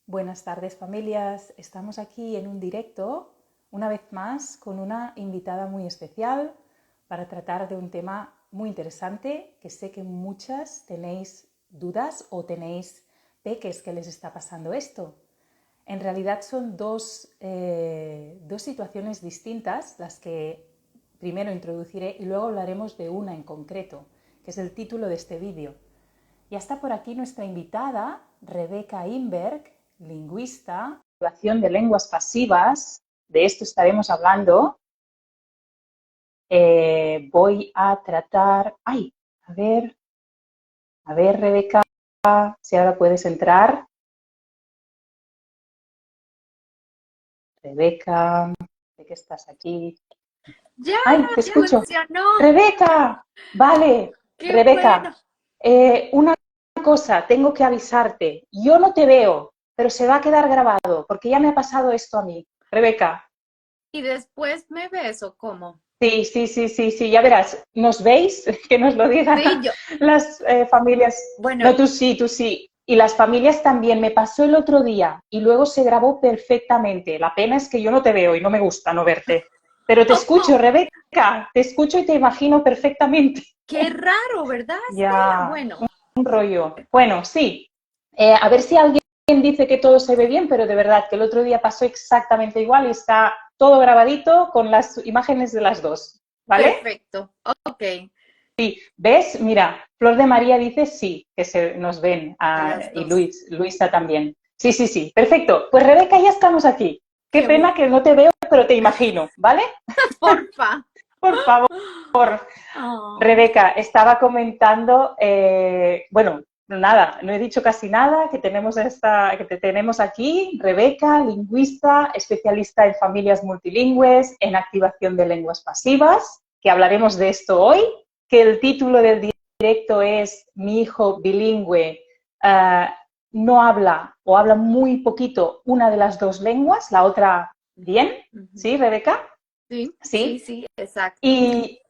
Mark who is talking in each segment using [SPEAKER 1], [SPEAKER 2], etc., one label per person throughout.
[SPEAKER 1] Buenas tardes, familias. Estamos aquí en un directo, una vez más, con una invitada muy especial para tratar de un tema muy interesante que sé que muchas tenéis dudas o tenéis peques que les está pasando esto. En realidad son dos situaciones distintas las que primero introduciré y luego hablaremos de una en concreto, que es el título de este vídeo. Ya está por aquí nuestra invitada, Rebeca Imberg, lingüista, activación de lenguas pasivas, de esto estaremos hablando. Voy a tratar, a ver Rebeca, si ahora puedes entrar. Rebeca, sé que estás aquí.
[SPEAKER 2] Ya,
[SPEAKER 1] Te
[SPEAKER 2] ya
[SPEAKER 1] escucho.
[SPEAKER 2] funcionó.
[SPEAKER 1] Rebeca, vale,
[SPEAKER 2] Qué
[SPEAKER 1] Rebeca,
[SPEAKER 2] bueno.
[SPEAKER 1] una cosa, tengo que avisarte. Yo no te veo, pero se va a quedar grabado, porque ya me ha pasado esto a mí. Rebeca,
[SPEAKER 2] ¿Y después me ves o cómo?
[SPEAKER 1] sí, ya verás. ¿Nos veis? Que nos lo digan
[SPEAKER 2] Sí, yo.
[SPEAKER 1] las familias.
[SPEAKER 2] Bueno,
[SPEAKER 1] No, tú sí. Y las familias también. Me pasó el otro día y luego se grabó perfectamente. La pena es que yo no te veo y no me gusta no verte. Pero te escucho, Rebeca, te escucho y te imagino perfectamente.
[SPEAKER 2] qué raro, ¿verdad, Estela?
[SPEAKER 1] Ya,
[SPEAKER 2] Bueno,
[SPEAKER 1] un rollo. Bueno, sí. A ver si alguien dice que todo se ve bien, pero de verdad que el otro día pasó exactamente igual y está todo grabadito con las imágenes de las dos. ¿Vale?
[SPEAKER 2] perfecto. Ok,
[SPEAKER 1] ¿Ves? Mira, Flor de María dice sí, que se nos ven.
[SPEAKER 2] a las
[SPEAKER 1] Y
[SPEAKER 2] dos.
[SPEAKER 1] Luisa también. Sí. Perfecto. Pues Rebeca, ya estamos aquí. Qué
[SPEAKER 2] Qué
[SPEAKER 1] pena
[SPEAKER 2] bueno.
[SPEAKER 1] que no te veo, pero te imagino, ¿vale?
[SPEAKER 2] Porfa.
[SPEAKER 1] Por favor.
[SPEAKER 2] Oh,
[SPEAKER 1] Rebeca, estaba comentando, bueno, nada, no he dicho casi nada, que te tenemos aquí, Rebeca, lingüista, especialista en familias multilingües, en activación de lenguas pasivas, que hablaremos de esto hoy, que el título del directo es Mi hijo bilingüe eh, no habla o habla muy poquito una de las dos lenguas, la otra bien,
[SPEAKER 2] ujú.
[SPEAKER 1] ¿sí, Rebeca? Sí.
[SPEAKER 2] Sí, exacto.
[SPEAKER 1] Y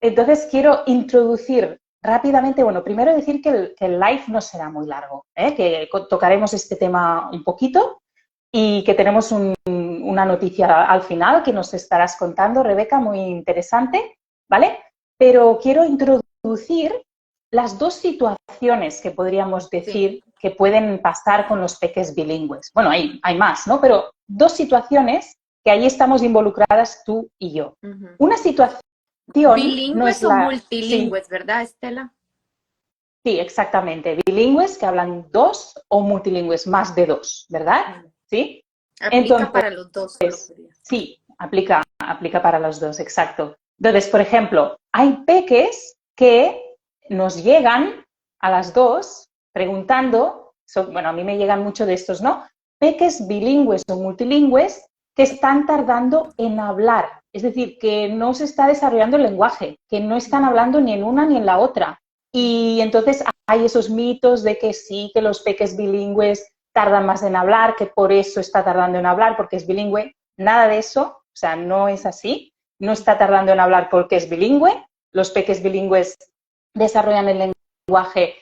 [SPEAKER 1] entonces quiero introducir rápidamente, bueno, primero decir que el live no será muy largo, que tocaremos este tema un poquito y que tenemos una noticia al final que nos estarás contando, Rebeca, muy interesante, ¿vale? Pero quiero introducir las dos situaciones que podríamos
[SPEAKER 2] Sí.
[SPEAKER 1] decir que pueden pasar con los peques bilingües. Bueno, hay más, ¿no? Pero dos situaciones que ahí estamos involucradas tú y yo.
[SPEAKER 2] Ujú.
[SPEAKER 1] Una situación no es
[SPEAKER 2] Bilingües o
[SPEAKER 1] la... Sí,
[SPEAKER 2] multilingües, ¿verdad, Estela?
[SPEAKER 1] sí, exactamente. Bilingües que hablan dos o multilingües, más de dos, ¿verdad?
[SPEAKER 2] Mm.
[SPEAKER 1] Sí.
[SPEAKER 2] Aplica
[SPEAKER 1] Entonces,
[SPEAKER 2] para los dos, solo quería.
[SPEAKER 1] sí, aplica para los dos, exacto. Entonces, por ejemplo, hay peques que nos llegan a las dos preguntando, bueno, a mí me llegan mucho de estos, ¿no? Peques bilingües o multilingües que están tardando en hablar, es decir, que no se está desarrollando el lenguaje, que no están
[SPEAKER 2] Ujú,
[SPEAKER 1] hablando ni en una ni en la otra.
[SPEAKER 2] ujú.
[SPEAKER 1] Y entonces hay esos mitos de que sí, que los peques bilingües tardan más en hablar, que por eso está tardando en hablar, porque es bilingüe. Nada de eso, o sea, no es así. No está tardando en hablar porque es bilingüe. Los peques bilingües desarrollan el lenguaje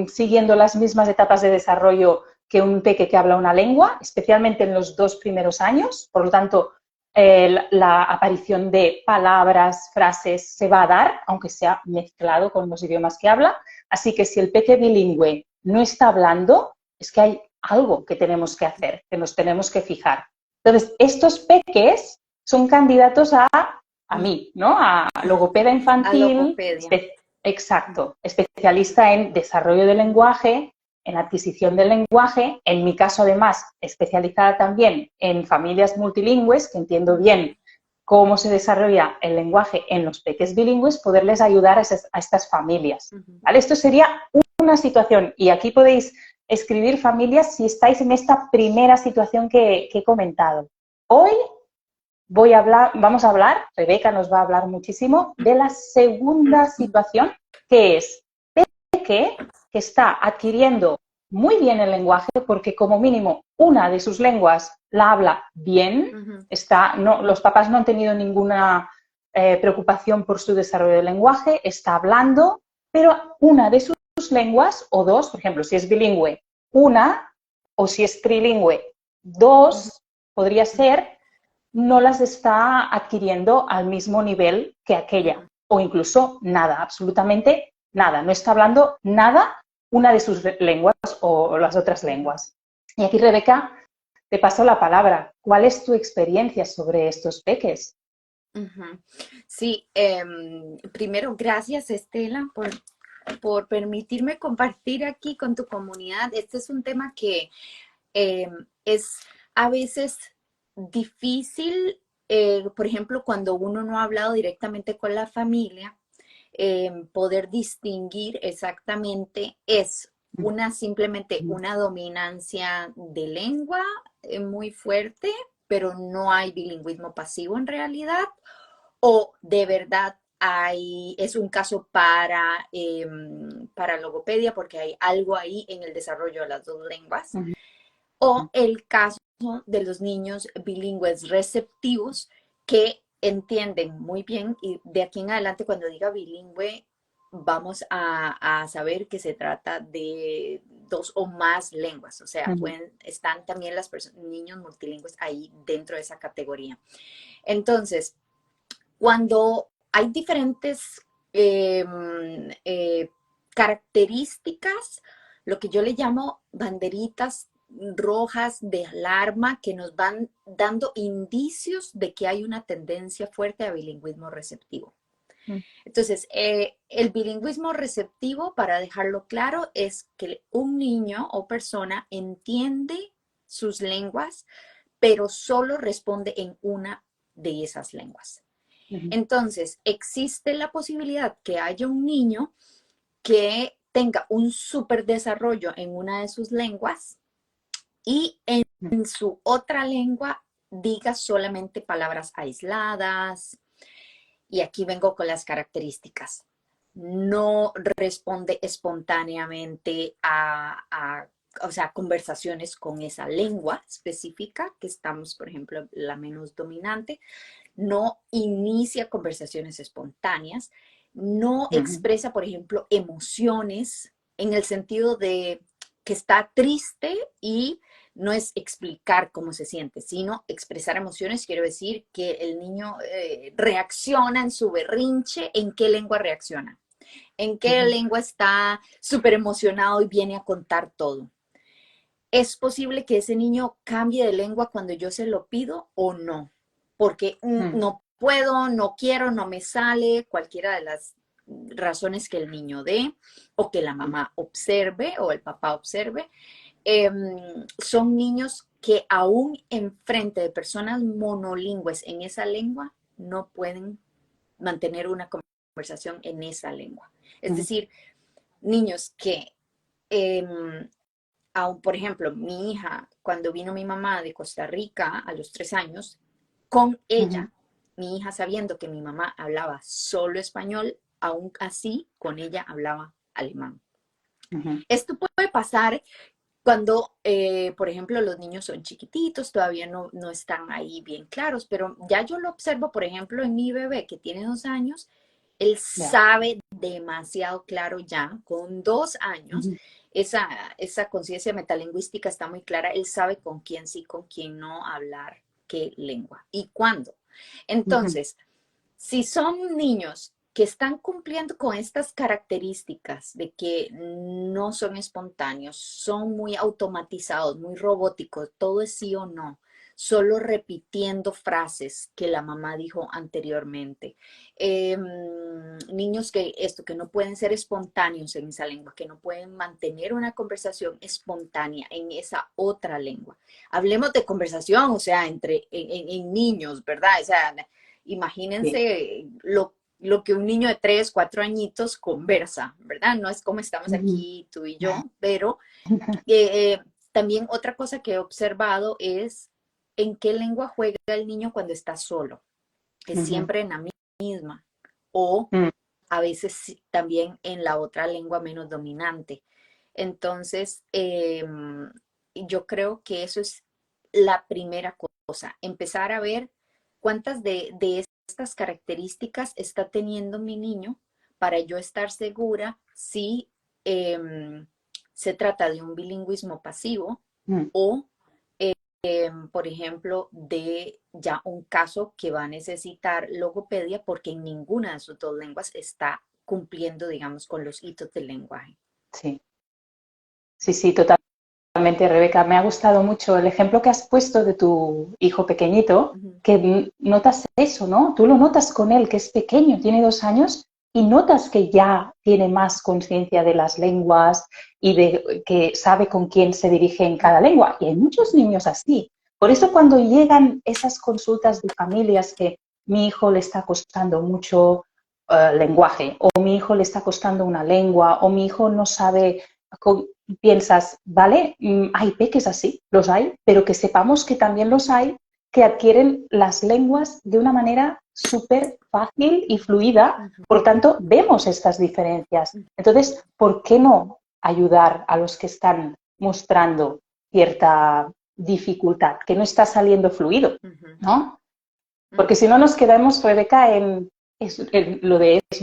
[SPEAKER 1] siguiendo las mismas etapas de desarrollo que un peque que habla una lengua, especialmente en los 2 primeros años. Por lo tanto, la aparición de palabras, frases se va a dar, aunque sea mezclado con los idiomas que habla. Así que si el peque bilingüe no está hablando, es que hay algo que tenemos que hacer, que nos tenemos que fijar. Entonces, estos peques son candidatos a
[SPEAKER 2] Mm,
[SPEAKER 1] mí, ¿no? A
[SPEAKER 2] mm.
[SPEAKER 1] logopeda
[SPEAKER 2] A
[SPEAKER 1] infantil,
[SPEAKER 2] logopedia.
[SPEAKER 1] exacto, especialista en desarrollo del lenguaje, en adquisición del lenguaje, en mi caso además especializada también en familias multilingües, que entiendo
[SPEAKER 2] Ujú,
[SPEAKER 1] bien cómo se desarrolla el lenguaje en los peques bilingües, poderles ayudar a estas familias.
[SPEAKER 2] ujú.
[SPEAKER 1] ¿Vale? Esto sería una situación y aquí podéis escribir familias si estáis en esta primera situación que he comentado. Hoy vamos a hablar, Rebeca nos va a hablar muchísimo, de la segunda situación, que es que está adquiriendo muy bien el lenguaje porque como mínimo una de sus lenguas la habla bien,
[SPEAKER 2] Ujú.
[SPEAKER 1] los papás no han tenido ninguna preocupación por su desarrollo del lenguaje, está hablando, pero una de sus lenguas o dos, por ejemplo, si es bilingüe, una o si es trilingüe 2, podría ser, no las está adquiriendo al mismo nivel que aquella, o incluso nada, absolutamente nada, no está hablando nada una de sus lenguas o las otras lenguas. Y aquí, Rebeca, te paso la palabra. ¿Cuál es tu experiencia sobre estos peques?
[SPEAKER 2] Sí, primero, gracias Estela por permitirme compartir aquí con tu comunidad. Este es un tema que es a veces difícil, por ejemplo, cuando uno no ha hablado directamente con la familia, poder distinguir exactamente es simplemente una dominancia de lengua muy fuerte, pero no hay bilingüismo pasivo en realidad, o de verdad es un caso para logopedia porque hay algo ahí en el desarrollo de las dos lenguas, o el caso de los niños bilingües receptivos que entienden muy bien, y de aquí en adelante cuando diga bilingüe vamos a saber que se trata de dos o más lenguas, o sea, están también niños multilingües ahí dentro de esa categoría. Entonces, cuando hay diferentes características, lo que yo le llamo banderitas rojas de alarma que nos van dando indicios de que hay una tendencia fuerte a bilingüismo receptivo. Entonces, el bilingüismo receptivo, para dejarlo claro, es que un niño o persona entiende sus lenguas, pero solo responde en una de esas lenguas. Entonces, existe la posibilidad que haya un niño que tenga un súper desarrollo en una de sus lenguas y en su otra lengua diga solamente palabras aisladas. Y aquí vengo con las características. No responde espontáneamente o sea, conversaciones con esa lengua específica, que estamos, por ejemplo, la menos dominante. No inicia conversaciones espontáneas. No expresa, por ejemplo, emociones en el sentido de que está triste y no es explicar cómo se siente, sino expresar emociones. Quiero decir que el niño reacciona en su berrinche. ¿En qué lengua reacciona? ¿En qué lengua está súper emocionado y viene a contar todo? ¿Es posible que ese niño cambie de lengua cuando yo se lo pido o no? Porque no puedo, no quiero, no me sale, cualquiera de las razones que el niño dé o que la mamá observe o el papá observe. Son niños que aún enfrente de personas monolingües en esa lengua no pueden mantener una conversación en esa lengua. Es decir, niños que, aún, por ejemplo, mi hija, cuando vino mi mamá de Costa Rica a los 3 años, con ella, mi hija sabiendo que mi mamá hablaba solo español, aún así con ella hablaba alemán. Esto puede pasar cuando, por ejemplo, los niños son chiquititos, todavía no están ahí bien claros, pero ya yo lo observo, por ejemplo, en mi bebé que tiene 2 años, él sabe demasiado claro ya, con 2 años, esa conciencia metalingüística está muy clara, él sabe con quién sí, con quién no hablar, qué lengua y cuándo. Entonces, si son niños que están cumpliendo con estas características de que no son espontáneos, son muy automatizados, muy robóticos, todo es sí o no, solo repitiendo frases que la mamá dijo anteriormente. Niños que no pueden ser espontáneos en esa lengua, que no pueden mantener una conversación espontánea en esa otra lengua. Hablemos de conversación, o sea, en niños, ¿verdad? O sea, imagínense lo que un niño de 3, 4 añitos conversa, ¿verdad? No es como estamos aquí tú y yo, pero también otra cosa que he observado es en qué lengua juega el niño cuando está solo. Es siempre en la misma o a veces también en la otra lengua menos dominante. Entonces, yo creo que eso es la primera cosa, empezar a ver cuántas de estas características está teniendo mi niño para yo estar segura si se trata de un bilingüismo pasivo
[SPEAKER 1] mm,
[SPEAKER 2] o, por ejemplo, de ya un caso que va a necesitar logopedia porque en ninguna de sus dos lenguas está cumpliendo, digamos, con los hitos del lenguaje.
[SPEAKER 1] sí, sí, sí, totalmente, Rebeca. Me ha gustado mucho el ejemplo que has puesto de tu hijo pequeñito,
[SPEAKER 2] Ujú.
[SPEAKER 1] que notas eso, ¿no? Tú lo notas con él, que es pequeño, tiene 2 años, y notas que ya tiene más conciencia de las lenguas y de que sabe con quién se dirige en cada lengua. Y hay muchos niños así. Por eso cuando llegan esas consultas de familias que mi hijo le está costando mucho lenguaje, o mi hijo le está costando una lengua, o mi hijo no sabe piensas, vale, hay peques así, los hay, pero que sepamos que también los hay que adquieren las lenguas de una manera súper fácil y fluida,
[SPEAKER 2] Ujú,
[SPEAKER 1] por tanto, vemos estas diferencias. Entonces, ¿por qué no ayudar a los que están mostrando cierta dificultad, que no está saliendo fluido,
[SPEAKER 2] ujú,
[SPEAKER 1] ¿no? Porque
[SPEAKER 2] ujú,
[SPEAKER 1] si no nos quedamos, Rebeca, en lo de es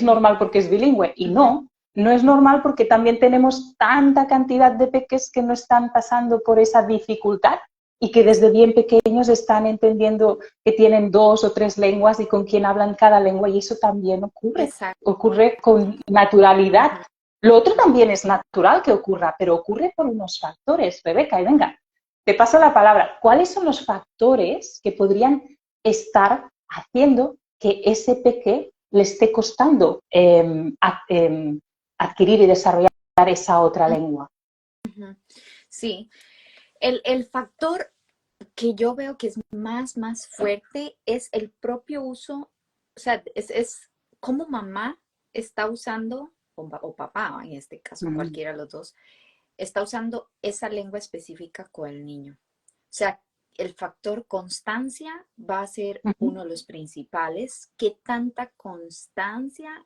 [SPEAKER 1] normal
[SPEAKER 2] ujú,
[SPEAKER 1] porque es bilingüe y
[SPEAKER 2] ujú.
[SPEAKER 1] no, no es normal porque también tenemos tanta cantidad de peques que no están pasando por esa dificultad y que desde bien pequeños están entendiendo que tienen 2 o 3 lenguas y con quién hablan cada lengua y eso también
[SPEAKER 2] Exacto.
[SPEAKER 1] ocurre con naturalidad.
[SPEAKER 2] Ujú,
[SPEAKER 1] Lo otro también es natural que ocurra, pero ocurre por unos factores, Rebeca, y venga, te paso la palabra. ¿Cuáles son los factores que podrían estar haciendo que ese peque le esté costando adquirir y desarrollar esa otra lengua?
[SPEAKER 2] ujú. Sí, el factor que yo veo que es más fuerte es el propio uso, o sea, es cómo mamá está usando, o papá en este caso,
[SPEAKER 1] Mm,
[SPEAKER 2] cualquiera de los dos, está usando esa lengua específica con el niño. O sea, el factor constancia va a ser
[SPEAKER 1] ujú,
[SPEAKER 2] uno de los principales. ¿Qué tanta constancia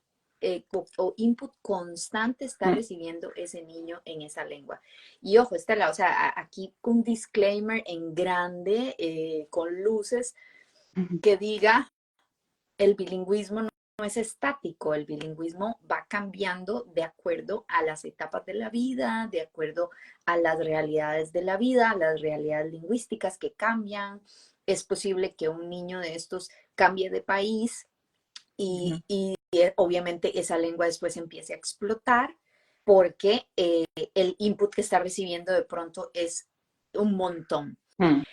[SPEAKER 2] o input constante está
[SPEAKER 1] mm,
[SPEAKER 2] recibiendo ese niño en esa lengua? Y ojo, Estela, o sea, aquí un disclaimer en grande, con luces,
[SPEAKER 1] ujú,
[SPEAKER 2] que diga el bilingüismo no es estático, el bilingüismo va cambiando de acuerdo a las etapas de la vida, de acuerdo a las realidades de la vida, a las realidades lingüísticas que cambian. Es posible que un niño de estos cambie de país
[SPEAKER 1] ujú,
[SPEAKER 2] y obviamente esa lengua después empiece a explotar porque el input que está recibiendo de pronto es un montón.
[SPEAKER 1] mm,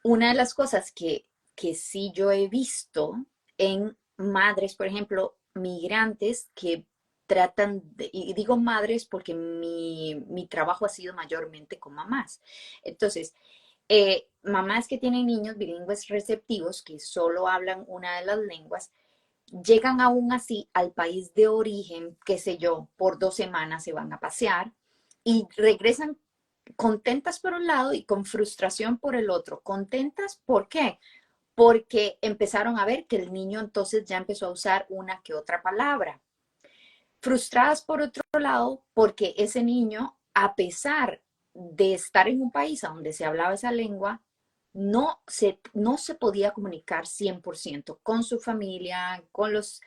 [SPEAKER 2] Una de las cosas que sí yo he visto en madres, por ejemplo, migrantes que tratan de, y digo madres porque mi trabajo ha sido mayormente con mamás. Entonces, mamás que tienen niños bilingües receptivos que solo hablan una de las lenguas, llegan aún así al país de origen, qué sé yo, por 2 semanas se van a pasear y regresan contentas por un lado y con frustración por el otro. Contentas, ¿por qué? Porque empezaron a ver que el niño entonces ya empezó a usar una que otra palabra. Frustradas por otro lado, porque ese niño, a pesar de estar en un país donde se hablaba esa lengua, no se podía comunicar 100% con su familia, con los,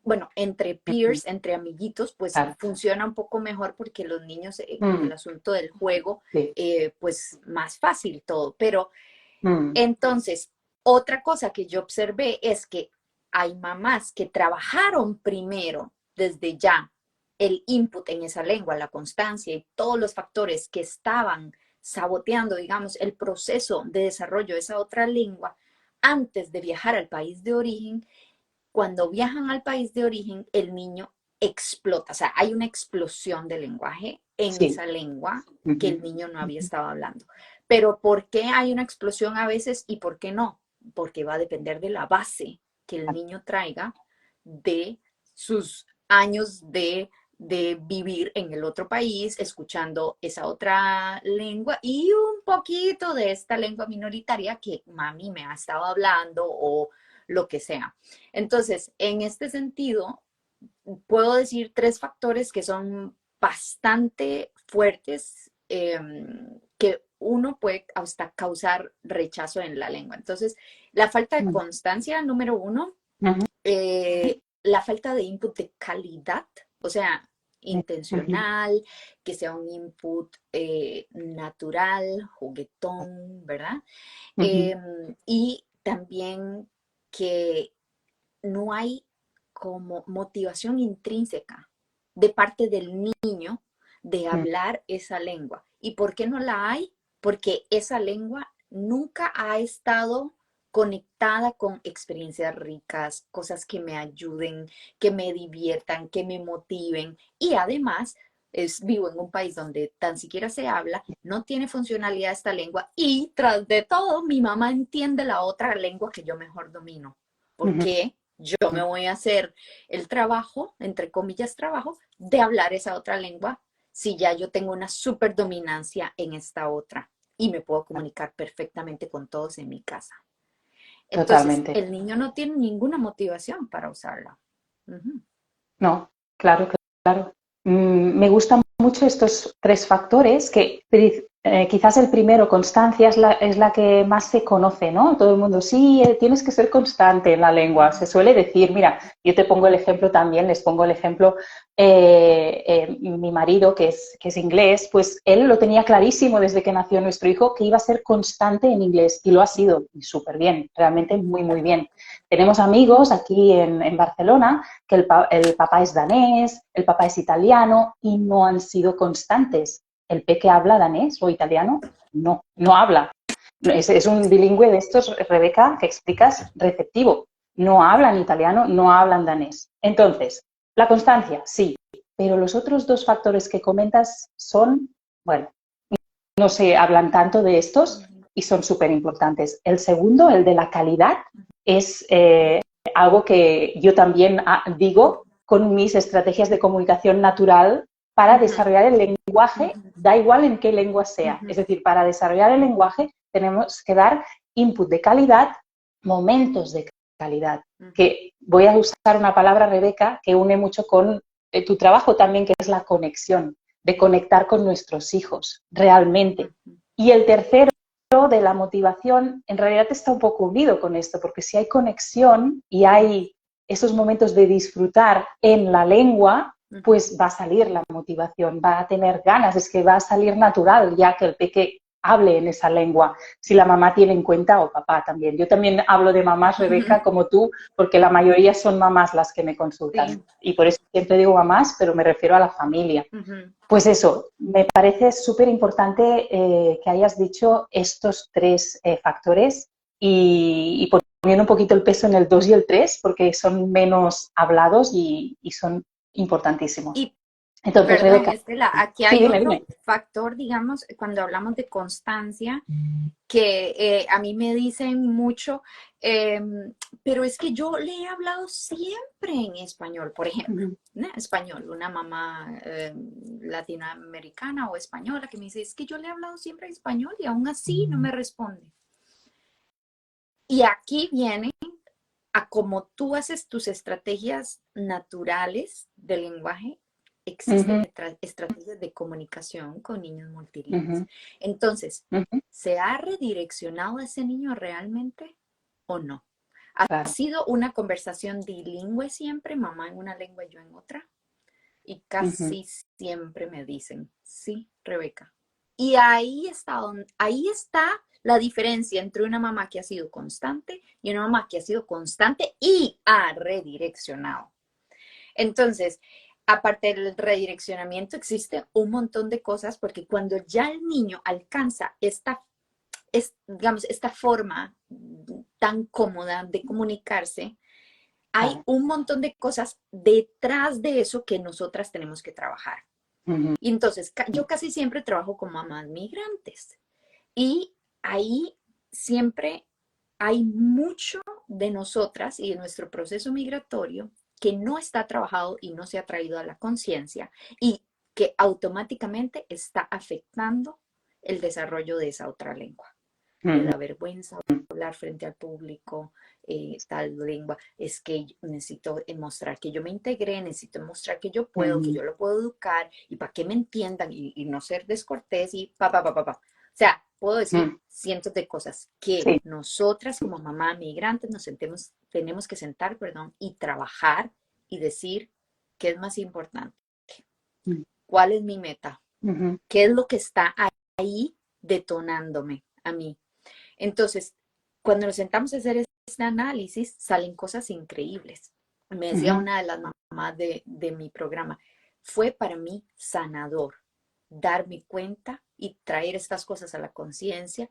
[SPEAKER 2] bueno, entre
[SPEAKER 1] ujú,
[SPEAKER 2] peers, entre amiguitos, pues
[SPEAKER 1] claro.
[SPEAKER 2] funciona un poco mejor porque los niños con el
[SPEAKER 1] Mm,
[SPEAKER 2] asunto del juego,
[SPEAKER 1] sí.
[SPEAKER 2] pues más fácil todo. Pero
[SPEAKER 1] Mm,
[SPEAKER 2] entonces, otra cosa que yo observé es que hay mamás que trabajaron primero desde ya el input en esa lengua, la constancia y todos los factores que estaban saboteando, digamos, el proceso de desarrollo de esa otra lengua antes de viajar al país de origen. Cuando viajan al país de origen, el niño explota, o sea, hay una explosión de lenguaje en
[SPEAKER 1] sí.
[SPEAKER 2] esa lengua que
[SPEAKER 1] Ujú,
[SPEAKER 2] el niño no había
[SPEAKER 1] ujú,
[SPEAKER 2] estado hablando. Pero ¿por qué hay una explosión a veces y por qué no? Porque va a depender de la base que el niño traiga de sus años de vivir en el otro país, escuchando esa otra lengua y un poquito de esta lengua minoritaria que mami me ha estado hablando o lo que sea. Entonces, en este sentido, puedo decir 3 factores que son bastante fuertes, que uno puede hasta causar rechazo en la lengua. Entonces, la falta de
[SPEAKER 1] mm,
[SPEAKER 2] constancia, número uno,
[SPEAKER 1] ujú,
[SPEAKER 2] la falta de input de calidad, o sea,
[SPEAKER 1] Ujú,
[SPEAKER 2] intencional, que sea un input natural, juguetón, ¿verdad?
[SPEAKER 1] ujú,
[SPEAKER 2] Y también que no hay como motivación intrínseca de parte del niño de
[SPEAKER 1] ujú,
[SPEAKER 2] hablar esa lengua. ¿Y por qué no la hay? Porque esa lengua nunca ha estado conectada con experiencias ricas, cosas que me ayuden, que me diviertan, que me motiven. Y además, vivo en un país donde tan siquiera se habla, no tiene funcionalidad esta lengua y tras de todo, mi mamá entiende la otra lengua que yo mejor domino. ¿Por
[SPEAKER 1] ujú.
[SPEAKER 2] qué? Yo me voy a hacer el trabajo, entre comillas trabajo, de hablar esa otra lengua si ya yo tengo una super dominancia en esta otra y me puedo comunicar perfectamente con todos en mi casa. Entonces,
[SPEAKER 1] Totalmente.
[SPEAKER 2] el niño no tiene ninguna motivación para usarla. Ujú.
[SPEAKER 1] No, claro, claro. Me gustan mucho estos tres factores que quizás el primero, constancia, es la que más se conoce, ¿no? Todo el mundo, sí, tienes que ser constante en la lengua. Se suele decir, mira, yo te pongo el ejemplo también, les pongo el ejemplo, mi marido, que es inglés, pues él lo tenía clarísimo desde que nació nuestro hijo, que iba a ser constante en inglés y lo ha sido súper bien, realmente muy, muy bien. Tenemos amigos aquí en Barcelona que el papá es danés, el papá es italiano y no han sido constantes. ¿El peque habla danés o italiano? No, no habla. Es un bilingüe de estos, Rebeca, que explicas, receptivo. No hablan italiano, no hablan danés. Entonces, la constancia, sí, pero los otros dos factores que comentas son, bueno, no se hablan tanto de estos y son súper importantes. El segundo, el de la calidad, es algo que yo también digo con mis estrategias de comunicación natural para
[SPEAKER 2] Ujú,
[SPEAKER 1] desarrollar el lenguaje,
[SPEAKER 2] ujú,
[SPEAKER 1] da igual en qué lengua sea.
[SPEAKER 2] ujú,
[SPEAKER 1] Es decir, para desarrollar el lenguaje tenemos que dar input de calidad, momentos de calidad.
[SPEAKER 2] ujú,
[SPEAKER 1] Que voy a usar una palabra, Rebeca, que une mucho con tu trabajo también, que es la conexión, de conectar con nuestros hijos realmente.
[SPEAKER 2] ujú.
[SPEAKER 1] Y el tercero, de la motivación, en realidad está un poco unido con esto, porque si hay conexión y hay esos momentos de disfrutar en la lengua,
[SPEAKER 2] Ujú.
[SPEAKER 1] pues va a salir la motivación, va a tener ganas, es que va a salir natural ya que el peque hable en esa lengua, si la mamá tiene en cuenta o papá también. Yo también hablo de mamás, Rebeca, como tú, porque la mayoría son mamás las que me consultan.
[SPEAKER 2] Sí.
[SPEAKER 1] Y por eso siempre digo mamás, pero me refiero a la familia.
[SPEAKER 2] Ujú.
[SPEAKER 1] Pues eso, me parece súper importante que hayas dicho estos tres factores y poniendo un poquito el peso en el 2 y el 3 porque son menos hablados y son importantísimos.
[SPEAKER 2] Y
[SPEAKER 1] Entonces,
[SPEAKER 2] perdón,
[SPEAKER 1] Rebeca,
[SPEAKER 2] Estela, aquí
[SPEAKER 1] sí,
[SPEAKER 2] hay
[SPEAKER 1] dime,
[SPEAKER 2] otro
[SPEAKER 1] dime.
[SPEAKER 2] factor, digamos, cuando hablamos de constancia, que a mí me dicen mucho, pero es que yo le he hablado siempre en español, por ejemplo,
[SPEAKER 1] Ujú,
[SPEAKER 2] ¿no? Español, una mamá latinoamericana o española que me dice, es que yo le he hablado siempre en español y aún así no me responde. Y aquí viene a cómo tú haces tus estrategias naturales de lenguaje, existen
[SPEAKER 1] ujú,
[SPEAKER 2] estrategias de comunicación con niños multilingües.
[SPEAKER 1] ujú,
[SPEAKER 2] Entonces,
[SPEAKER 1] ujú,
[SPEAKER 2] ¿se ha redireccionado a ese niño realmente o no? ¿Ha
[SPEAKER 1] claro.
[SPEAKER 2] sido una conversación bilingüe siempre, mamá en una lengua y yo en otra? Y
[SPEAKER 1] Ujú,
[SPEAKER 2] casi siempre me dicen, sí, Rebeca. Y ahí está la diferencia entre una mamá que ha sido constante y una mamá que ha sido constante y ha redireccionado. Entonces, aparte del redireccionamiento, existe un montón de cosas porque cuando ya el niño alcanza digamos, esta forma tan cómoda de comunicarse, hay
[SPEAKER 1] claro.
[SPEAKER 2] un montón de cosas detrás de eso que nosotras tenemos que trabajar.
[SPEAKER 1] Ujú,
[SPEAKER 2] Y entonces, yo casi siempre trabajo con mamás migrantes y ahí siempre hay mucho de nosotras y de nuestro proceso migratorio que no está trabajado y no se ha traído a la conciencia y que automáticamente está afectando el desarrollo de esa otra lengua. Le
[SPEAKER 1] ujú,
[SPEAKER 2] da vergüenza hablar frente al público, tal lengua, es que necesito mostrar que yo me integré, necesito mostrar que yo puedo, que
[SPEAKER 1] ujú.
[SPEAKER 2] yo lo puedo educar y para que me entiendan y no ser descortés y pa. O sea, puedo decir
[SPEAKER 1] Mm,
[SPEAKER 2] cientos de cosas que
[SPEAKER 1] sí,
[SPEAKER 2] nosotras como mamá migrantes tenemos que sentar, perdón, y trabajar y decir qué es más importante.
[SPEAKER 1] Mm.
[SPEAKER 2] ¿Cuál es mi meta?
[SPEAKER 1] Ujú.
[SPEAKER 2] ¿Qué es lo que está ahí detonándome a mí? Entonces, cuando nos sentamos a hacer este análisis, salen cosas increíbles. Me decía
[SPEAKER 1] Ujú.
[SPEAKER 2] una de las mamás de mi programa, fue para mí sanador darme cuenta y traer estas cosas a la conciencia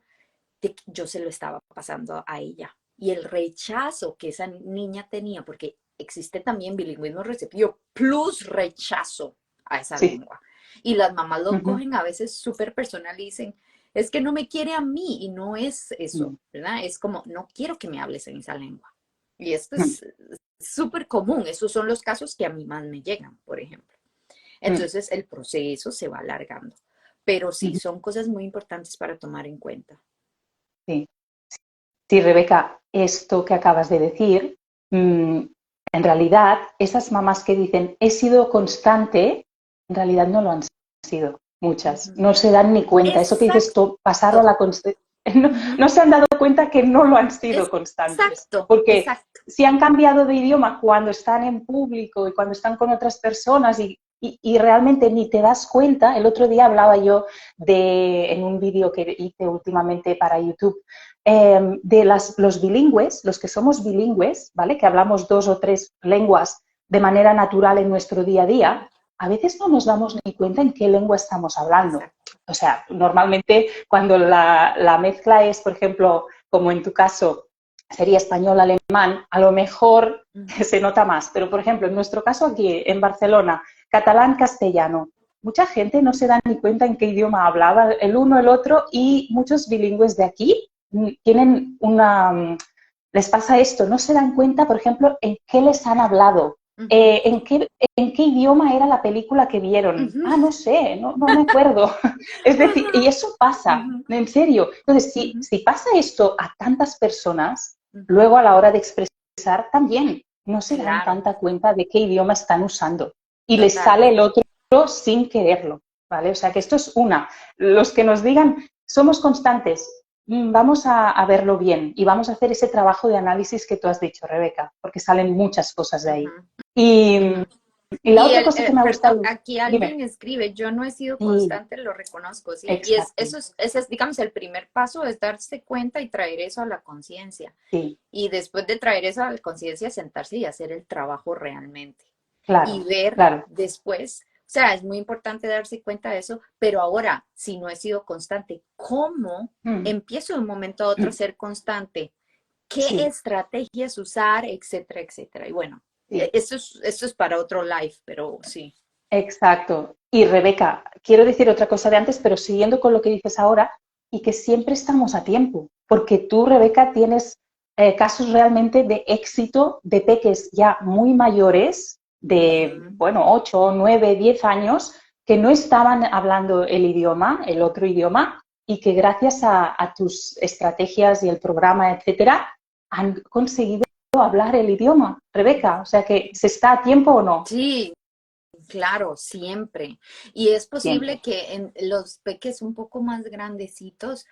[SPEAKER 2] de que yo se lo estaba pasando a ella. Y el rechazo que esa niña tenía, porque existe también bilingüismo receptivo plus rechazo a esa
[SPEAKER 1] Sí.
[SPEAKER 2] lengua. Y las mamás lo
[SPEAKER 1] Ujú.
[SPEAKER 2] cogen a veces súper personal y dicen, es que no me quiere a mí y no es eso,
[SPEAKER 1] Mm.
[SPEAKER 2] ¿verdad? Es como, no quiero que me hables en esa lengua. Y esto
[SPEAKER 1] Mm.
[SPEAKER 2] es súper común, esos son los casos que a mí más me llegan, por ejemplo.
[SPEAKER 1] Mm.
[SPEAKER 2] Entonces el proceso se va alargando, pero sí,
[SPEAKER 1] Ujú.
[SPEAKER 2] son cosas muy importantes para tomar en cuenta.
[SPEAKER 1] Sí. Sí, Rebeca, esto que acabas de decir, en realidad, esas mamás que dicen, he sido constante, en realidad no lo han sido, muchas.
[SPEAKER 2] Ujú.
[SPEAKER 1] No se dan ni cuenta. Eso que dices
[SPEAKER 2] Exacto,
[SPEAKER 1] tú, pasar a la constancia, no,
[SPEAKER 2] ujú,
[SPEAKER 1] no se han dado cuenta que no lo han sido constantes.
[SPEAKER 2] exacto,
[SPEAKER 1] Porque
[SPEAKER 2] exacto.
[SPEAKER 1] si han cambiado de idioma cuando están en público y cuando están con otras personas y realmente ni te das cuenta. El otro día hablaba yo en un vídeo que hice últimamente para YouTube, de los bilingües, los que somos bilingües, ¿vale? Que hablamos 2 o 3 lenguas de manera natural en nuestro día a día, a veces no nos damos ni cuenta en qué lengua estamos hablando.
[SPEAKER 2] Exacto.
[SPEAKER 1] O sea, normalmente cuando la mezcla es, por ejemplo, como en tu caso, sería español-alemán, a lo mejor
[SPEAKER 2] Ujú.
[SPEAKER 1] se nota más. Pero, por ejemplo, en nuestro caso aquí, en Barcelona, catalán-castellano. Mucha gente no se da ni cuenta en qué idioma hablaba el uno el otro y muchos bilingües de aquí tienen les pasa esto, no se dan cuenta, por ejemplo, en qué les han hablado,
[SPEAKER 2] Ujú.
[SPEAKER 1] en qué idioma era la película que vieron.
[SPEAKER 2] Ujú.
[SPEAKER 1] Ah, no sé, no me acuerdo. Es decir, y eso pasa,
[SPEAKER 2] Ujú.
[SPEAKER 1] en serio. Entonces,
[SPEAKER 2] Ujú.
[SPEAKER 1] si pasa esto a tantas personas,
[SPEAKER 2] Ujú.
[SPEAKER 1] luego a la hora de expresar también no se dan
[SPEAKER 2] Claro,
[SPEAKER 1] tanta cuenta de qué idioma están usando. Y les sale el
[SPEAKER 2] totalmente.
[SPEAKER 1] otro sin quererlo, ¿vale? O sea, que esto es una. Los que nos digan, somos constantes, vamos a verlo bien y vamos a hacer ese trabajo de análisis que tú has dicho, Rebeca, porque salen muchas cosas de ahí.
[SPEAKER 2] Ujú.
[SPEAKER 1] Y,
[SPEAKER 2] Ujú.
[SPEAKER 1] y la
[SPEAKER 2] Y
[SPEAKER 1] otra cosa que me ha
[SPEAKER 2] perdón,
[SPEAKER 1] gustado,
[SPEAKER 2] aquí
[SPEAKER 1] dime,
[SPEAKER 2] alguien escribe, yo no he sido
[SPEAKER 1] sí,
[SPEAKER 2] constante, lo reconozco, ¿sí? Y
[SPEAKER 1] exacto,
[SPEAKER 2] ese es, digamos, el primer paso, es darse cuenta y traer eso a la conciencia.
[SPEAKER 1] sí,
[SPEAKER 2] Y después de traer eso a la conciencia, sentarse y hacer el trabajo realmente. Y
[SPEAKER 1] claro,
[SPEAKER 2] ver
[SPEAKER 1] claro,
[SPEAKER 2] después, o sea, es muy importante darse cuenta de eso, pero ahora, si no he sido constante, ¿cómo
[SPEAKER 1] mm,
[SPEAKER 2] empiezo de un momento a otro a ser constante? ¿Qué
[SPEAKER 1] sí,
[SPEAKER 2] estrategias usar, etcétera, etcétera? Y bueno,
[SPEAKER 1] sí.
[SPEAKER 2] esto es para otro live, pero sí.
[SPEAKER 1] Exacto. Y Rebeca, quiero decir otra cosa de antes, pero siguiendo con lo que dices ahora, y que siempre estamos a tiempo, porque tú, Rebeca, tienes casos realmente de éxito de peques ya muy mayores, de,
[SPEAKER 2] Ujú.
[SPEAKER 1] bueno, 8, 9, 10 años, que no estaban hablando el idioma, el otro idioma, y que gracias a tus estrategias y el programa, etcétera, han conseguido hablar el idioma, Rebeca. O sea que, ¿se está a tiempo o no?
[SPEAKER 2] Sí, claro, siempre. Y es posible
[SPEAKER 1] Siempre.
[SPEAKER 2] que en los peques un poco más grandecitos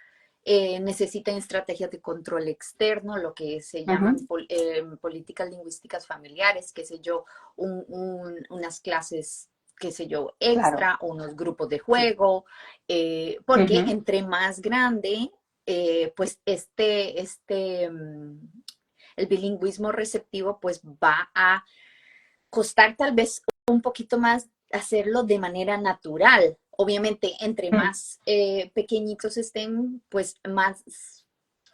[SPEAKER 2] necesiten estrategias de control externo, lo que se llaman
[SPEAKER 1] Ujú.
[SPEAKER 2] políticas lingüísticas familiares, qué sé yo, unas clases, qué sé yo,
[SPEAKER 1] Claro,
[SPEAKER 2] extra, unos grupos de
[SPEAKER 1] sí.
[SPEAKER 2] juego, porque
[SPEAKER 1] Ujú.
[SPEAKER 2] entre más grande, pues el bilingüismo receptivo, pues va a costar tal vez un poquito más hacerlo de manera natural. Obviamente, entre
[SPEAKER 1] Mm.
[SPEAKER 2] más pequeñitos estén, pues más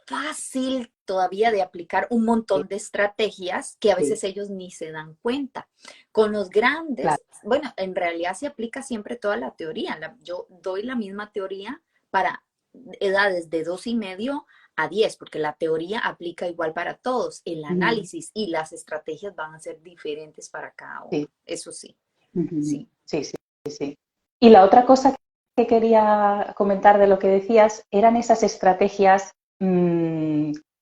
[SPEAKER 2] fácil todavía de aplicar un
[SPEAKER 1] Sí,
[SPEAKER 2] montón de estrategias que a
[SPEAKER 1] sí,
[SPEAKER 2] veces ellos ni se dan cuenta. Con los
[SPEAKER 1] claro.
[SPEAKER 2] grandes, bueno, en realidad se aplica siempre toda la teoría. Yo doy la misma teoría para edades de 2,5 a 10, porque la teoría aplica igual para todos. El
[SPEAKER 1] Ujú.
[SPEAKER 2] análisis y las estrategias van a ser diferentes para cada uno.
[SPEAKER 1] Sí.
[SPEAKER 2] Eso sí,
[SPEAKER 1] Ujú.
[SPEAKER 2] sí.
[SPEAKER 1] Sí, sí, sí. Y la otra cosa que quería comentar de lo que decías eran esas estrategias,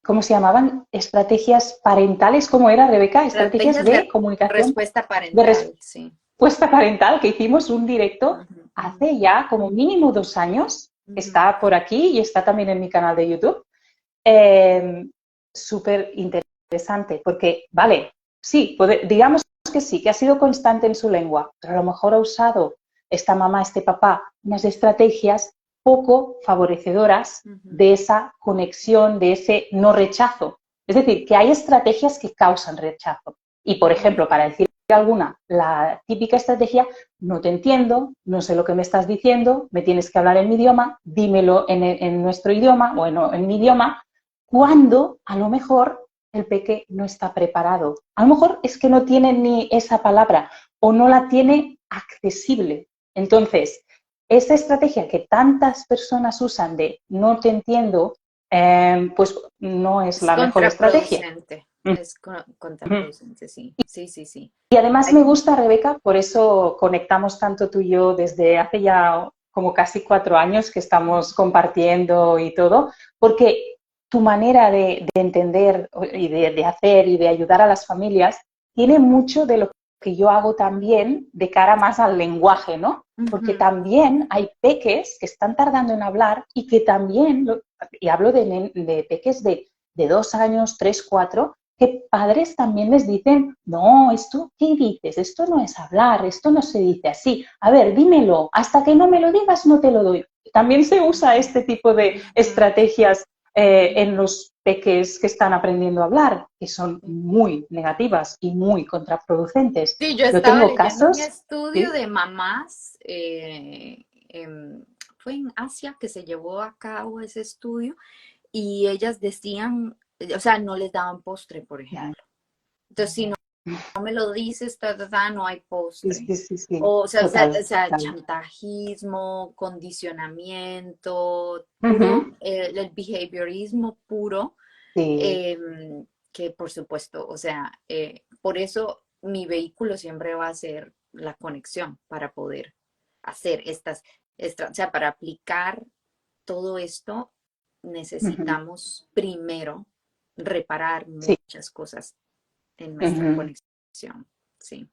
[SPEAKER 1] ¿cómo se llamaban? Estrategias parentales, ¿cómo era, Rebeca? Estrategias
[SPEAKER 2] Estrategias de
[SPEAKER 1] de comunicación,
[SPEAKER 2] respuesta
[SPEAKER 1] de
[SPEAKER 2] parental, sí.
[SPEAKER 1] respuesta parental, que hicimos un directo
[SPEAKER 2] Ujú, ujú,
[SPEAKER 1] hace ya como mínimo 2 años.
[SPEAKER 2] ujú.
[SPEAKER 1] Está por aquí y está también en mi canal de YouTube. Eh, Súper interesante, porque, vale, sí, digamos que sí, que ha sido constante en su lengua, pero a lo mejor ha usado esta mamá, este papá, unas estrategias poco favorecedoras de esa conexión, de ese no rechazo. Es decir, que hay estrategias que causan rechazo. Y, por ejemplo, para decir alguna, la típica estrategia, no te entiendo, no sé lo que me estás diciendo, me tienes que hablar en mi idioma, dímelo en nuestro idioma o en mi idioma, cuando a lo mejor el peque no está preparado. A lo mejor es que no tiene ni esa palabra o no la tiene accesible. Entonces, esa estrategia que tantas personas usan de no te entiendo, pues no es
[SPEAKER 2] Es
[SPEAKER 1] la mejor estrategia.
[SPEAKER 2] contraproducente. Es contraproducente, sí. Sí, sí, sí.
[SPEAKER 1] Y además me gusta, Rebeca, por eso conectamos tanto tú y yo desde hace ya como casi 4 años que estamos compartiendo y todo, porque tu manera de entender y de hacer y de ayudar a las familias tiene mucho de lo que yo hago también de cara más al lenguaje, ¿no? Porque también hay peques que están tardando en hablar y que también, y hablo de peques de 2 años, 3, 4, que padres también les dicen, no, esto, ¿qué dices? Esto no es hablar, esto no se dice así. A ver, dímelo, hasta que no me lo digas no te lo doy. También se usa este tipo de estrategias en los peques que están aprendiendo a hablar, que son muy negativas y muy contraproducentes.
[SPEAKER 2] Sí, yo
[SPEAKER 1] Yo
[SPEAKER 2] estaba
[SPEAKER 1] tengo
[SPEAKER 2] leyendo un
[SPEAKER 1] casos,
[SPEAKER 2] estudio
[SPEAKER 1] ¿sí?
[SPEAKER 2] de mamás, fue en Asia que se llevó a cabo ese estudio y ellas decían, o sea, no les daban postre, por ejemplo. Entonces, si no me lo dices, no hay
[SPEAKER 1] Sí,
[SPEAKER 2] postre.
[SPEAKER 1] sí, sí, sí,
[SPEAKER 2] O
[SPEAKER 1] total,
[SPEAKER 2] sea,
[SPEAKER 1] total.
[SPEAKER 2] chantajismo, condicionamiento, puro,
[SPEAKER 1] Ujú,
[SPEAKER 2] el behaviorismo puro,
[SPEAKER 1] sí,
[SPEAKER 2] em, que por supuesto, o sea, por eso mi vehículo siempre va a ser la conexión para poder hacer o sea, para aplicar todo esto
[SPEAKER 1] ujú,
[SPEAKER 2] necesitamos primero reparar
[SPEAKER 1] sí.
[SPEAKER 2] muchas cosas en nuestra
[SPEAKER 1] Ujú.
[SPEAKER 2] conexión, sí.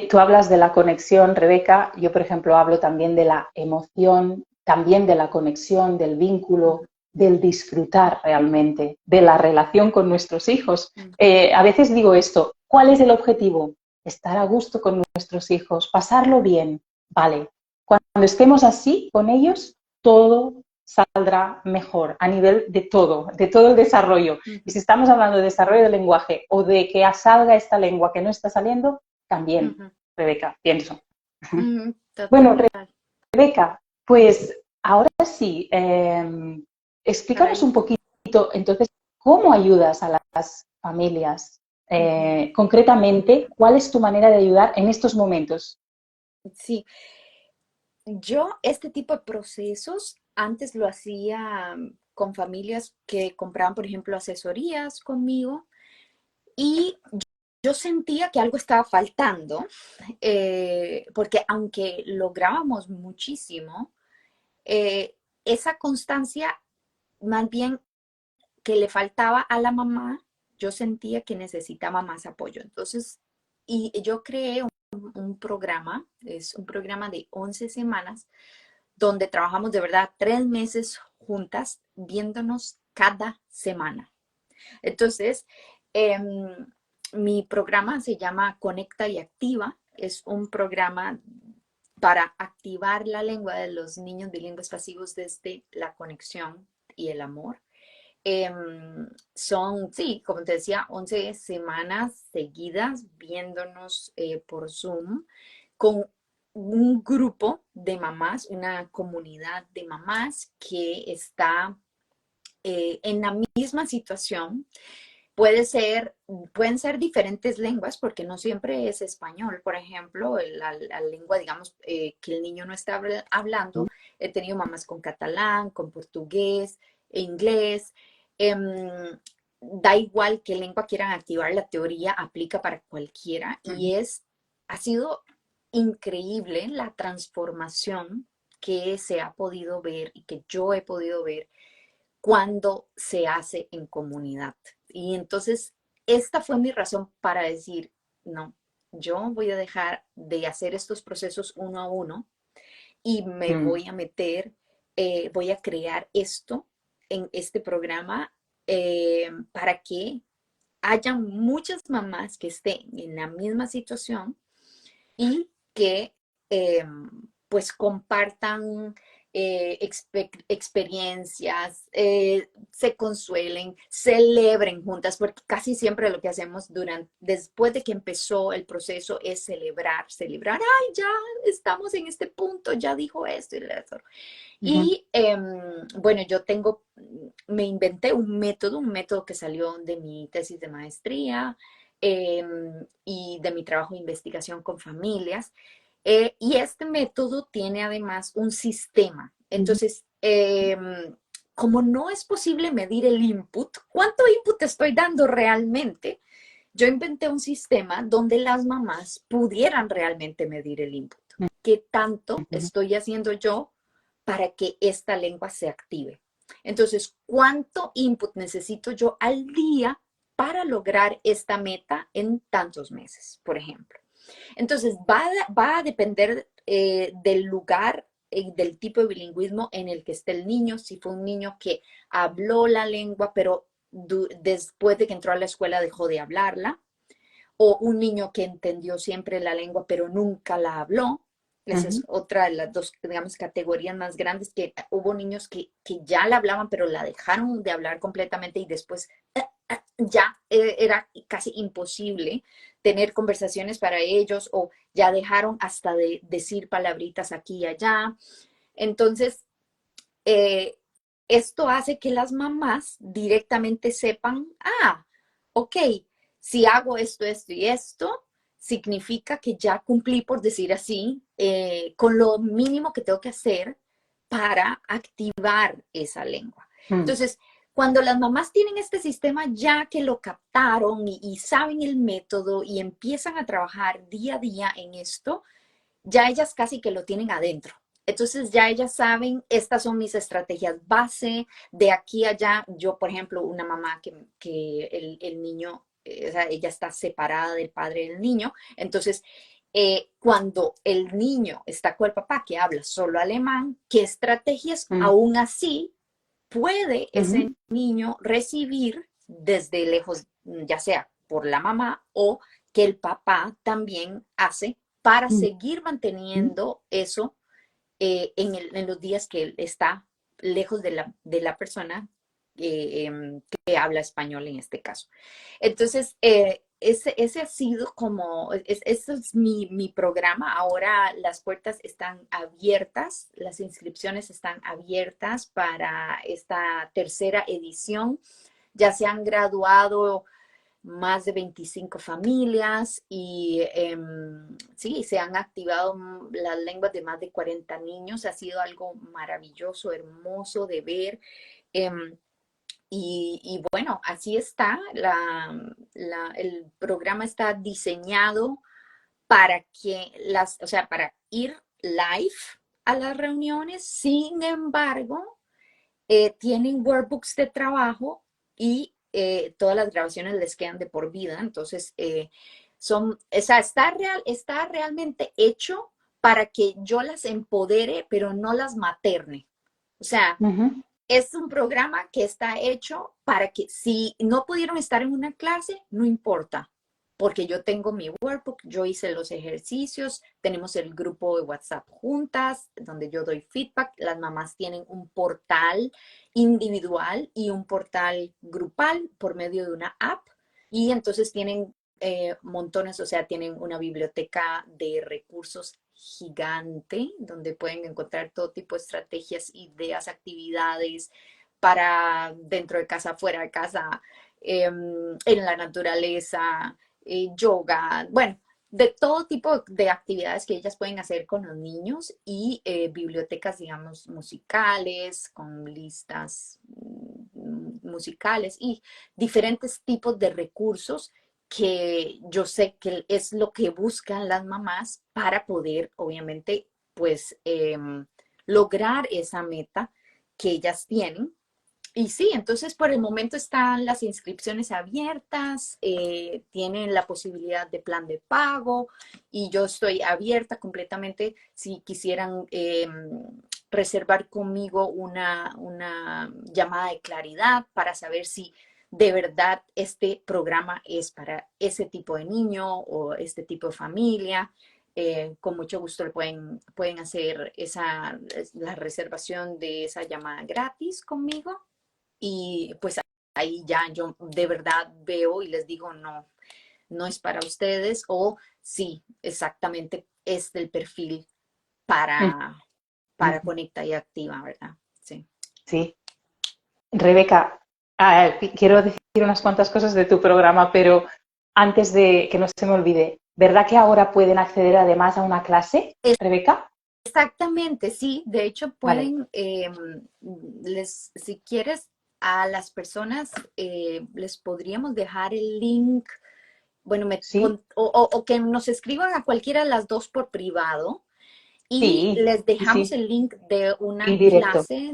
[SPEAKER 1] Tú hablas de la conexión, Rebeca. Yo, por ejemplo, hablo también de la emoción, también de la conexión, del vínculo, del disfrutar realmente, de la relación con nuestros hijos. A veces digo esto, ¿cuál es el objetivo? Estar a gusto con nuestros hijos, pasarlo bien. Vale, cuando estemos así con ellos, todo saldrá mejor a nivel de todo el desarrollo. Y si estamos hablando de desarrollo del lenguaje o de que salga esta lengua que no está saliendo, también,
[SPEAKER 2] Ujú,
[SPEAKER 1] Rebeca, pienso.
[SPEAKER 2] ujú,
[SPEAKER 1] Bueno,
[SPEAKER 2] total.
[SPEAKER 1] Rebeca, pues ahora sí,
[SPEAKER 2] Para
[SPEAKER 1] explícanos
[SPEAKER 2] ir.
[SPEAKER 1] un poquito, entonces, ¿cómo ayudas a las familias?
[SPEAKER 2] Ujú.
[SPEAKER 1] Concretamente, ¿cuál es tu manera de ayudar en estos momentos?
[SPEAKER 2] Sí, yo este tipo de procesos antes lo hacía con familias que compraban, por ejemplo, asesorías conmigo y yo sentía que algo estaba faltando, porque aunque lográbamos muchísimo, eh, esa constancia más bien que le faltaba a la mamá, yo sentía que necesitaba más apoyo. Entonces, y yo creé un programa, es un programa de 11 semanas, donde trabajamos de verdad 3 meses juntas, viéndonos cada semana. Entonces, eh, mi programa se llama Conecta y Activa. Es un programa para activar la lengua de los niños bilingües pasivos desde la conexión y el amor. Son, sí, como te decía, 11 semanas seguidas viéndonos por Zoom con un grupo de mamás, una comunidad de mamás que está en la misma situación. Pueden ser diferentes lenguas porque no siempre es español. Por ejemplo, la lengua, digamos, que el niño no está hablando. He tenido mamás con catalán, con portugués, inglés. Da igual qué lengua quieran activar, la teoría aplica para cualquiera y ha sido increíble la transformación que se ha podido ver y que yo he podido ver cuando se hace en comunidad. Y entonces, esta fue mi razón para decir, no, yo voy a dejar de hacer estos procesos uno a uno y me
[SPEAKER 1] Mm,
[SPEAKER 2] voy a meter, voy a crear esto en este programa para que haya muchas mamás que estén en la misma situación y que eh, pues compartan experiencias, se consuelen, celebren juntas, porque casi siempre lo que hacemos después de que empezó el proceso es celebrar, ay, ya estamos en este punto, ya dijo esto y lo otro.
[SPEAKER 1] Ujú.
[SPEAKER 2] Y bueno, me inventé un método que salió de mi tesis de maestría y de mi trabajo de investigación con familias. Y este método tiene además un sistema.
[SPEAKER 1] Ujú.
[SPEAKER 2] Entonces, como no es posible medir el input, ¿cuánto input estoy dando realmente? Yo inventé un sistema donde las mamás pudieran realmente medir el input. ¿Qué tanto
[SPEAKER 1] Ujú.
[SPEAKER 2] estoy haciendo yo para que esta lengua se active? Entonces, ¿cuánto input necesito yo al día para lograr esta meta en tantos meses, por ejemplo? Entonces, va a depender del lugar y del tipo de bilingüismo en el que esté el niño. Si fue un niño que habló la lengua, pero después de que entró a la escuela dejó de hablarla, o un niño que entendió siempre la lengua, pero nunca la habló. Esa es
[SPEAKER 1] Ujú.
[SPEAKER 2] otra de las dos, digamos, categorías más grandes, que hubo niños que ya la hablaban, pero la dejaron de hablar completamente y después ya era casi imposible tener conversaciones para ellos, o ya dejaron hasta de decir palabritas aquí y allá. Entonces, eh, esto hace que las mamás directamente sepan, ok, si hago esto, esto y esto, significa que ya cumplí, por decir así, con lo mínimo que tengo que hacer para activar esa lengua.
[SPEAKER 1] Mm.
[SPEAKER 2] Entonces, cuando las mamás tienen este sistema ya que lo captaron y saben el método y empiezan a trabajar día a día en esto, ya ellas casi que lo tienen adentro. Entonces ya ellas saben, estas son mis estrategias base, de aquí a allá. Yo, por ejemplo, una mamá que el niño, o sea, ella está separada del padre del niño, entonces cuando el niño está con el papá que habla solo alemán, ¿qué estrategias
[SPEAKER 1] Mm.
[SPEAKER 2] aún así puede ese
[SPEAKER 1] Ujú.
[SPEAKER 2] niño recibir desde lejos, ya sea por la mamá o que el papá también hace para
[SPEAKER 1] Mm.
[SPEAKER 2] seguir manteniendo eso en los días que él está lejos de la persona que habla español en este caso? Entonces, ese ha sido ese es mi programa. Ahora las puertas están abiertas, las inscripciones están abiertas para esta tercera edición. Ya se han graduado más de 25 familias y sí, se han activado las lenguas de más de 40 niños. Ha sido algo maravilloso, hermoso de ver. Em, y bueno, así está. El programa está diseñado para que o sea, para ir live a las reuniones. Sin embargo, tienen workbooks de trabajo y todas las grabaciones les quedan de por vida. Entonces, o sea, está realmente hecho para que yo las empodere, pero no las materne. O sea,
[SPEAKER 1] Ujú.
[SPEAKER 2] es un programa que está hecho para que si no pudieron estar en una clase, no importa, porque yo tengo mi workbook, yo hice los ejercicios, tenemos el grupo de WhatsApp juntas, donde yo doy feedback, las mamás tienen un portal individual y un portal grupal por medio de una app, y entonces tienen montones, o sea, tienen una biblioteca de recursos gigante donde pueden encontrar todo tipo de estrategias, ideas, actividades para dentro de casa, fuera de casa, en la naturaleza, yoga, bueno, de todo tipo de actividades que ellas pueden hacer con los niños, y bibliotecas, digamos, musicales, con listas musicales y diferentes tipos de recursos que yo sé que es lo que buscan las mamás para poder, obviamente, pues lograr esa meta que ellas tienen. Y sí, entonces por el momento están las inscripciones abiertas, tienen la posibilidad de plan de pago, y yo estoy abierta completamente si quisieran reservar conmigo una llamada de claridad para saber si de verdad este programa es para ese tipo de niño o este tipo de familia. con mucho gusto le pueden hacer la reservación de esa llamada gratis conmigo y pues ahí ya yo de verdad veo y les digo, no, no es para ustedes o sí, exactamente es del perfil para Conecta y Activa, ¿verdad? Sí.
[SPEAKER 1] Sí. Rebeca, quiero decir unas cuantas cosas de tu programa, pero antes de que no se me olvide, ¿verdad que ahora pueden acceder además a una clase, Rebeca?
[SPEAKER 2] Exactamente, sí. De hecho,
[SPEAKER 1] Vale.
[SPEAKER 2] pueden, si quieres, a las personas les podríamos dejar el link, bueno,
[SPEAKER 1] Sí,
[SPEAKER 2] o que nos escriban a cualquiera de las dos por privado y
[SPEAKER 1] sí,
[SPEAKER 2] les
[SPEAKER 1] sí,
[SPEAKER 2] dejamos
[SPEAKER 1] sí,
[SPEAKER 2] el link de
[SPEAKER 1] en
[SPEAKER 2] una
[SPEAKER 1] directo.
[SPEAKER 2] clase,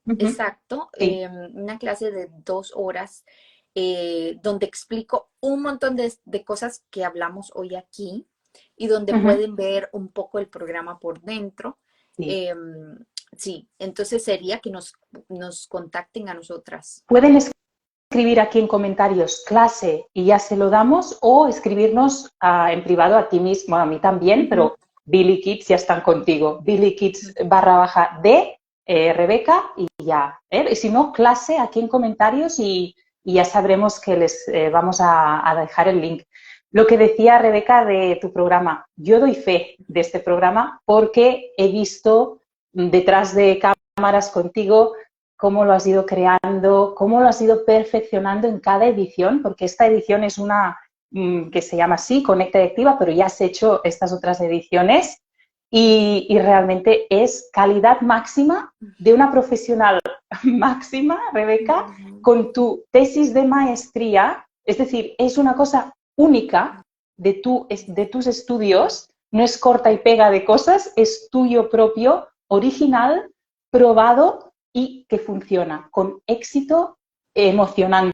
[SPEAKER 1] Ujú.
[SPEAKER 2] exacto,
[SPEAKER 1] Sí.
[SPEAKER 2] una clase de 2 horas donde explico un montón de cosas que hablamos hoy aquí y donde
[SPEAKER 1] Ujú.
[SPEAKER 2] pueden ver un poco el programa por dentro.
[SPEAKER 1] Sí.
[SPEAKER 2] Em, sí, entonces sería que nos contacten a nosotras.
[SPEAKER 1] Pueden escribir aquí en comentarios clase y ya se lo damos o escribirnos en privado a ti mismo, a mí también,
[SPEAKER 2] Ujú,
[SPEAKER 1] pero Billy Kids ya están contigo. Billy Kids
[SPEAKER 2] ujú.
[SPEAKER 1] / de Rebeca y ya. Y si no, clase aquí en comentarios y ya sabremos que les vamos a dejar el link. Lo que decía Rebeca de tu programa, yo doy fe de este programa porque he visto detrás de cámaras contigo cómo lo has ido creando, cómo lo has ido perfeccionando en cada edición, porque esta edición es una que se llama así, Conecta y Activa, pero ya has hecho estas otras ediciones y realmente es calidad máxima de una profesional máxima, Rebeca,
[SPEAKER 2] Ujú.
[SPEAKER 1] con tu tesis de maestría, es decir, es una cosa única de tus estudios, no es corta y pega de cosas, es tuyo propio, original, probado y que funciona con éxito emocionante,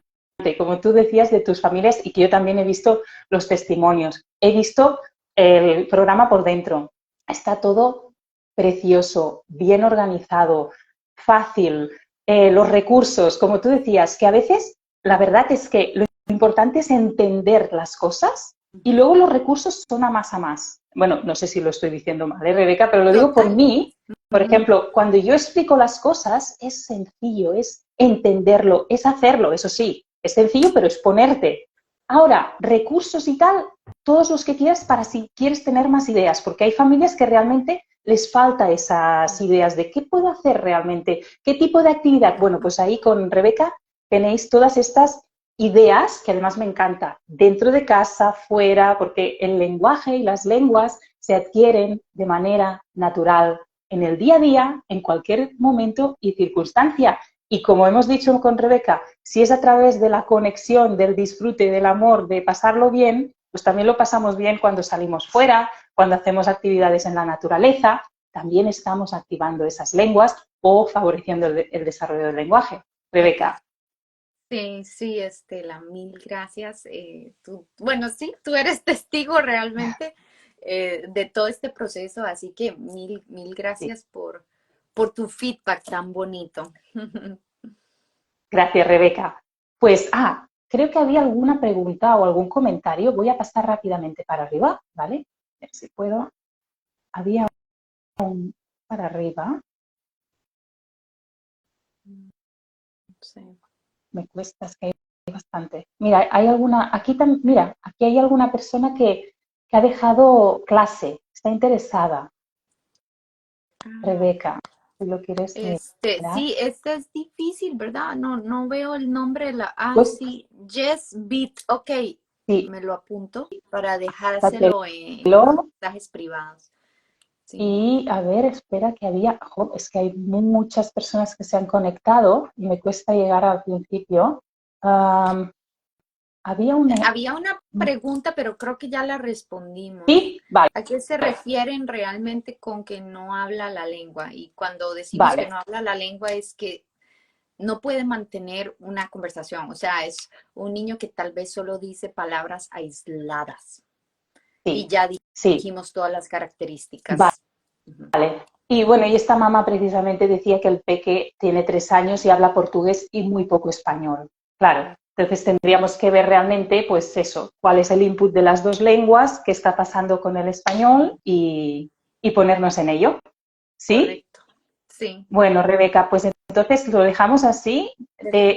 [SPEAKER 1] como tú decías, de tus familias y que yo también he visto los testimonios. He visto el programa por dentro. Está todo precioso, bien organizado, fácil. Los recursos, como tú decías, que a veces la verdad es que lo importante es entender las cosas y luego los recursos son a más a más. Bueno, no sé si lo estoy diciendo mal, Rebeca, pero lo digo por
[SPEAKER 2] Total.
[SPEAKER 1] mí. Por
[SPEAKER 2] Ujú.
[SPEAKER 1] ejemplo, cuando yo explico las cosas, es sencillo, es entenderlo, es hacerlo, eso sí, es sencillo, pero es ponerte. Ahora, recursos y tal, todos los que quieras para si quieres tener más ideas, porque hay familias que realmente les falta esas ideas de qué puedo hacer realmente, qué tipo de actividad. Bueno, pues ahí con Rebeca tenéis todas estas ideas, que además me encanta, dentro de casa, fuera, porque el lenguaje y las lenguas se adquieren de manera natural en el día a día, en cualquier momento y circunstancia. Y como hemos dicho con Rebeca, si es a través de la conexión, del disfrute, del amor, de pasarlo bien, pues también lo pasamos bien cuando salimos fuera, cuando hacemos actividades en la naturaleza, también estamos activando esas lenguas o favoreciendo el desarrollo del lenguaje. Rebeca.
[SPEAKER 2] Sí, sí, Estela, mil gracias. Bueno, sí, tú eres testigo realmente de todo este proceso, así que mil
[SPEAKER 1] Sí.
[SPEAKER 2] gracias por tu feedback tan bonito.
[SPEAKER 1] Gracias, Rebeca. Pues, creo que había alguna pregunta o algún comentario. Voy a pasar rápidamente para arriba, ¿vale? A ver si puedo. Había para arriba.
[SPEAKER 2] Sí.
[SPEAKER 1] Me cuesta, es que hay bastante. Mira, hay alguna, aquí también, mira, aquí hay alguna persona que ha dejado clase, está interesada.
[SPEAKER 2] Ah,
[SPEAKER 1] Rebeca, si lo quieres mirar.
[SPEAKER 2] sí, este es difícil, ¿verdad? No, no veo el nombre de la.
[SPEAKER 1] Pues
[SPEAKER 2] Sí, Jess Beat. Ok,
[SPEAKER 1] sí,
[SPEAKER 2] me lo apunto para dejárselo en
[SPEAKER 1] apúntatelo.
[SPEAKER 2] mensajes privados. Sí.
[SPEAKER 1] Y a ver, espera que es que hay muchas personas que se han conectado y me cuesta llegar al principio. Am, había una,
[SPEAKER 2] Había una pregunta, pero creo que ya la respondimos.
[SPEAKER 1] sí, vale,
[SPEAKER 2] ¿A qué se refieren realmente con que no habla la lengua? Y cuando decimos que
[SPEAKER 1] vale,
[SPEAKER 2] no habla la lengua es que no puede mantener una conversación. O sea, es un niño que tal vez solo dice palabras aisladas. Y
[SPEAKER 1] sí,
[SPEAKER 2] ya
[SPEAKER 1] sí,
[SPEAKER 2] dijimos todas las
[SPEAKER 1] vale.
[SPEAKER 2] características. Ujú.
[SPEAKER 1] Y bueno, y esta mamá precisamente decía que el peque tiene 3 años y habla portugués y muy poco español. Claro, Entonces tendríamos que ver realmente, pues eso, cuál es el input de las dos lenguas, qué está pasando con el español y ponernos en ello. ¿Sí?
[SPEAKER 2] Correcto. Sí.
[SPEAKER 1] Bueno, Rebeca, pues entonces lo dejamos así.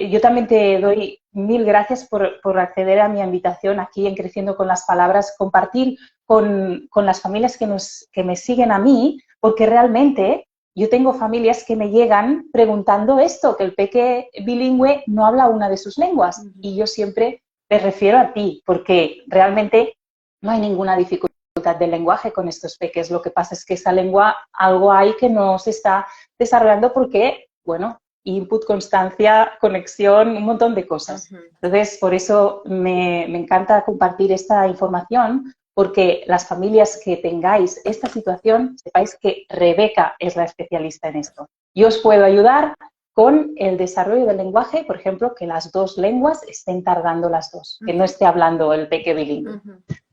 [SPEAKER 1] Yo también te doy mil gracias por acceder a mi invitación aquí en Creciendo con las Palabras, compartir con las familias que me siguen a mí, porque realmente yo tengo familias que me llegan preguntando esto, que el peque bilingüe no habla una de sus lenguas. Y yo siempre les refiero a ti, porque realmente no hay ninguna dificultad del lenguaje con estos peques. Lo que pasa es que esa lengua, algo hay que no se está desarrollando porque, bueno, input, constancia, conexión, un montón de cosas. Entonces, por eso me encanta compartir esta información, porque las familias que tengáis esta situación, sepáis que Rebeca es la especialista en esto. Yo os puedo ayudar con el desarrollo del lenguaje, por ejemplo, que las dos lenguas estén tardando las dos, que no esté hablando el peque bilingüe.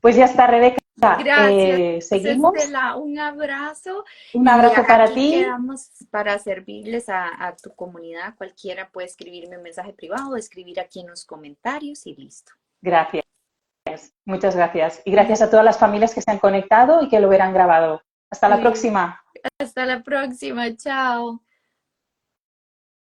[SPEAKER 1] Pues ya está, Rebeca.
[SPEAKER 2] Gracias,
[SPEAKER 1] Seguimos.
[SPEAKER 2] Estela. Un abrazo.
[SPEAKER 1] Un abrazo para
[SPEAKER 2] aquí
[SPEAKER 1] ti.
[SPEAKER 2] quedamos para servirles a tu comunidad. Cualquiera puede escribirme un mensaje privado, escribir aquí en los comentarios y listo.
[SPEAKER 1] Gracias. Muchas gracias. Y gracias a todas las familias que se han conectado y que lo verán grabado. Hasta la próxima.
[SPEAKER 2] Hasta la próxima. Chao.